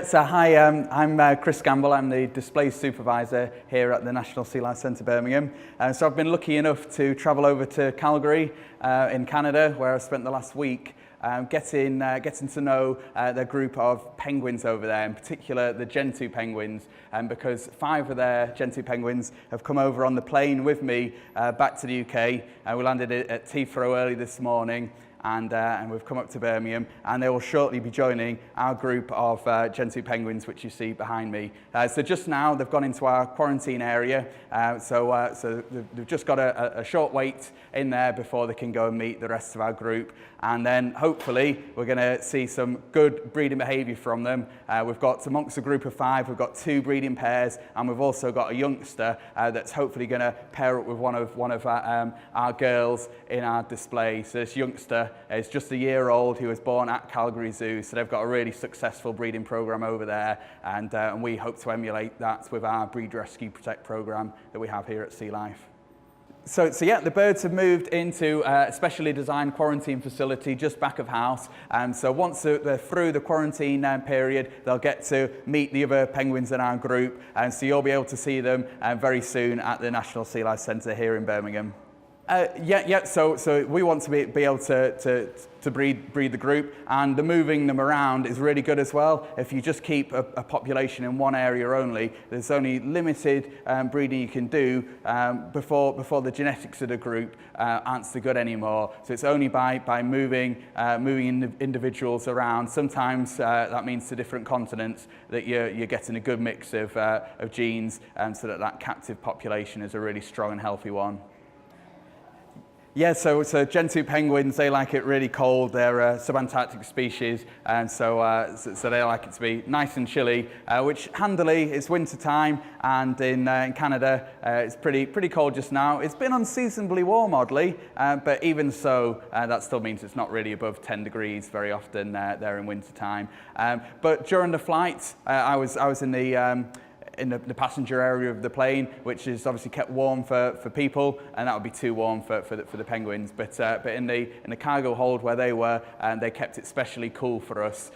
So hi, I'm Chris Gamble. I'm the displays supervisor here at the National Sea Life Centre Birmingham. So I've been lucky enough to travel over to Calgary in Canada, where I spent the last week getting to know the group of penguins over there, in particular the Gentoo penguins, because 5 of their Gentoo penguins have come over on the plane with me back to the UK. We landed at Heathrow early this morning. And we've come up to Birmingham, and they will shortly be joining our group of Gentoo penguins, which you see behind me. So just now they've gone into our quarantine area, so they've just got a short wait in there before they can go and meet the rest of our group. And then hopefully we're going to see some good breeding behaviour from them. We've got, amongst a group of 5, we've got 2 breeding pairs, and we've also got a youngster that's hopefully going to pair up with one of our girls in our display. So this youngster is just a year old. He was born at Calgary Zoo, so they've got a really successful breeding program over there, and we hope to emulate that with our Breed Rescue Protect program that we have here at Sea Life. So yeah, the birds have moved into a specially designed quarantine facility just back of house. So once they're through the quarantine period, they'll get to meet the other penguins in our group. And so you'll be able to see them very soon at the National Sea Life Centre here in Birmingham. So we want to be able to breed the group, and the moving them around is really good as well. If you just keep a population in one area only, there's only limited breeding you can do before the genetics of the group aren't so good anymore. So it's only by moving individuals around. Sometimes that means to different continents that you're getting a good mix of genes, so that captive population is a really strong and healthy one. Yeah, so Gentoo penguins, they like it really cold. They're a subantarctic species, and so they like it to be nice and chilly, which handily, it's winter time, and in Canada, it's pretty cold just now. It's been unseasonably warm, oddly, but even so, that still means it's not really above 10 degrees very often there in winter time. But during the flight, I was in the passenger area of the plane, which is obviously kept warm for people, and that would be too warm for the penguins. But in the cargo hold where they were, they kept it specially cool for us,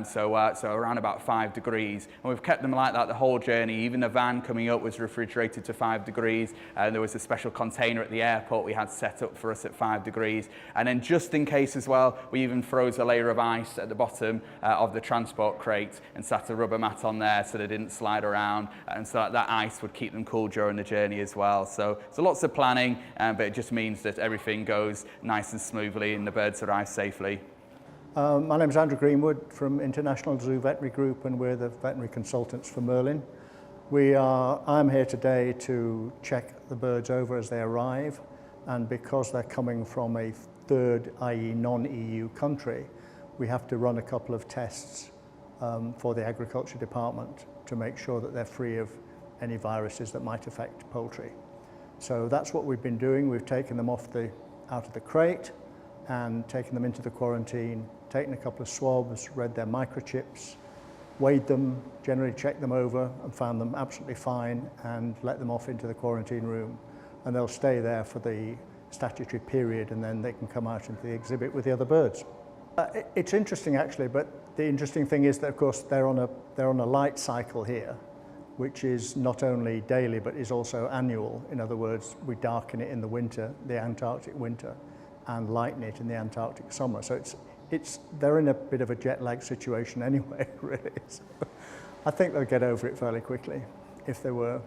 so around about 5 degrees. And we've kept them like that the whole journey. Even the van coming up was refrigerated to 5 degrees, and there was a special container at the airport we had set up for us at 5 degrees. And then just in case as well, we even froze a layer of ice at the bottom of the transport crate and sat a rubber mat on there so they didn't slide around. And so that ice would keep them cool during the journey as well. So lots of planning, but it just means that everything goes nice and smoothly and the birds arrive safely. My name is Andrew Greenwood from International Zoo Veterinary Group, and we're the veterinary consultants for Merlin. I'm here today to check the birds over as they arrive, and because they're coming from a third, i.e. non-EU country, we have to run a couple of tests for the agriculture department to make sure that they're free of any viruses that might affect poultry. So that's what we've been doing. We've taken them out of the crate and taken them into the quarantine, taken a couple of swabs, read their microchips, weighed them, generally checked them over and found them absolutely fine, and let them off into the quarantine room. And they'll stay there for the statutory period, and then they can come out into the exhibit with the other birds. It's interesting actually, but the interesting thing is that of course they're on a light cycle here, which is not only daily but is also annual. In other words, we darken it in the winter, the Antarctic winter, and lighten it in the Antarctic summer. So they're in a bit of a jet lag situation anyway, really. So I think they'll get over it fairly quickly if they were.